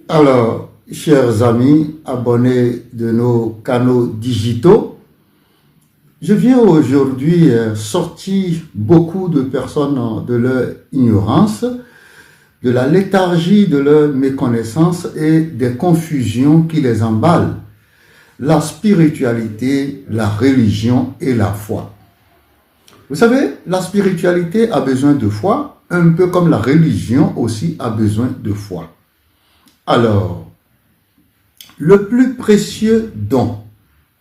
Alors, chers amis, abonnés de nos canaux digitaux, je viens aujourd'hui sortir beaucoup de personnes de leur ignorance, de la léthargie de leur méconnaissance et des confusions qui les emballent. La spiritualité, la religion et la foi. Vous savez, la spiritualité a besoin de foi, un peu comme la religion aussi a besoin de foi. Alors, le plus précieux don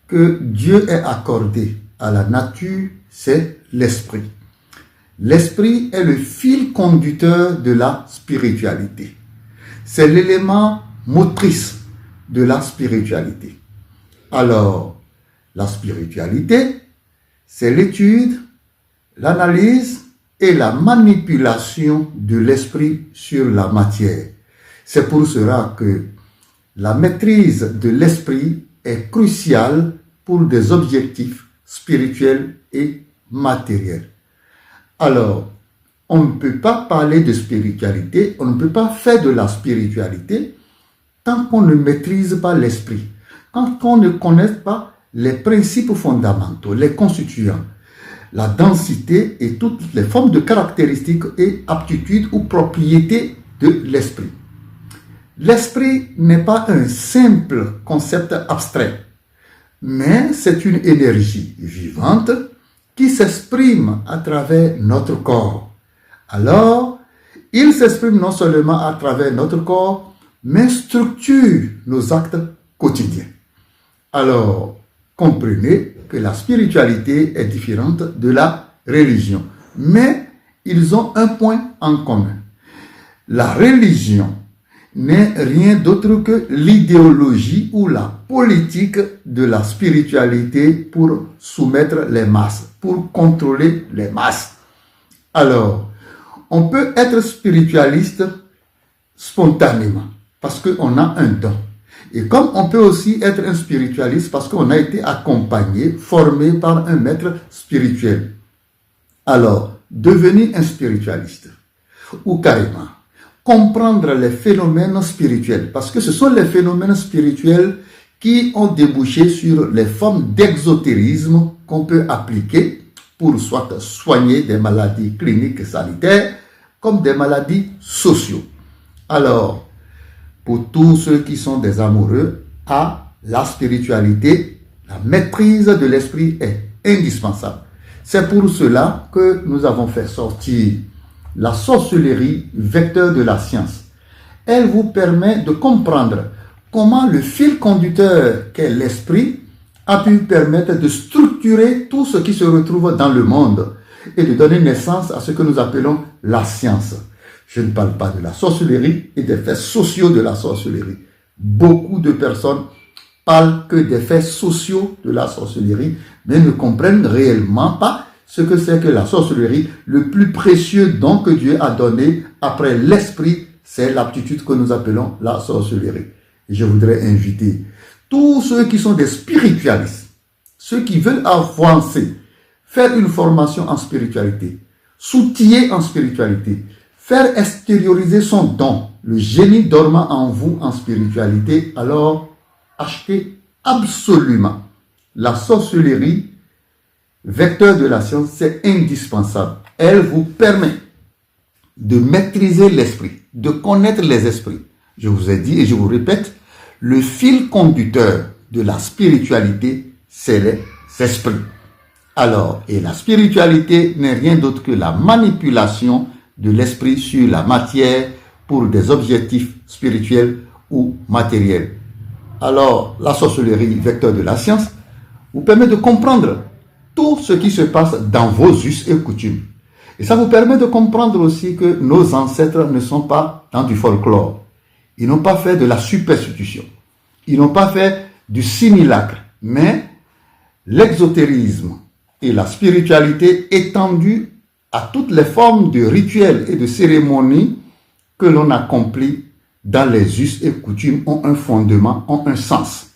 que Dieu ait accordé à la nature, c'est l'esprit. L'esprit est le fil conducteur de la spiritualité. C'est l'élément motrice de la spiritualité. Alors, la spiritualité, c'est l'étude, l'analyse et la manipulation de l'esprit sur la matière. C'est pour cela que la maîtrise de l'esprit est cruciale pour des objectifs spirituels et matériels. Alors, on ne peut pas parler de spiritualité, on ne peut pas faire de la spiritualité tant qu'on ne maîtrise pas l'esprit, quand on ne connaît pas les principes fondamentaux, les constituants, la densité et toutes les formes de caractéristiques et aptitudes ou propriétés de l'esprit. L'esprit n'est pas un simple concept abstrait, mais c'est une énergie vivante qui s'exprime à travers notre corps. Alors, il s'exprime non seulement à travers notre corps, mais structure nos actes quotidiens. Alors, comprenez que la spiritualité est différente de la religion, mais ils ont un point en commun. La religion n'est rien d'autre que l'idéologie ou la politique de la spiritualité pour soumettre les masses, pour contrôler les masses. Alors, on peut être spiritualiste spontanément parce qu'on a un don. Et comme on peut aussi être un spiritualiste parce qu'on a été accompagné, formé par un maître spirituel. Alors, devenir un spiritualiste ou carrément comprendre les phénomènes spirituels, parce que ce sont les phénomènes spirituels qui ont débouché sur les formes d'exotérisme qu'on peut appliquer pour soit soigner des maladies cliniques et sanitaires, comme des maladies sociaux. Alors, pour tous ceux qui sont des amoureux, la spiritualité, la maîtrise de l'esprit est indispensable. C'est pour cela que nous avons fait sortir la sorcellerie, vecteur de la science. Elle vous permet de comprendre comment le fil conducteur qu'est l'esprit a pu permettre de structurer tout ce qui se retrouve dans le monde et de donner naissance à ce que nous appelons la science. Je ne parle pas de la sorcellerie et des faits sociaux de la sorcellerie. Beaucoup de personnes parlent que des faits sociaux de la sorcellerie, mais ne comprennent réellement pas ce que c'est que la sorcellerie. Le plus précieux don que Dieu a donné après l'esprit, c'est l'aptitude que nous appelons la sorcellerie. Et je voudrais inviter tous ceux qui sont des spiritualistes, ceux qui veulent avancer, faire une formation en spiritualité, s'outiller en spiritualité, faire extérioriser son don, le génie dormant en vous en spiritualité, alors achetez absolument la sorcellerie, vecteur de la science, c'est indispensable. Elle vous permet de maîtriser l'esprit, de connaître les esprits. Je vous ai dit et je vous répète, le fil conducteur de la spiritualité, c'est les esprits. Alors, et la spiritualité n'est rien d'autre que la manipulation de l'esprit sur la matière pour des objectifs spirituels ou matériels. Alors, la sorcellerie, vecteur de la science, vous permet de comprendre tout ce qui se passe dans vos us et coutumes. Et ça vous permet de comprendre aussi que nos ancêtres ne sont pas dans du folklore. Ils n'ont pas fait de la superstition. Ils n'ont pas fait du simulacre. Mais l'exotérisme et la spiritualité étendue à toutes les formes de rituels et de cérémonies que l'on accomplit dans les us et coutumes ont un fondement, ont un sens.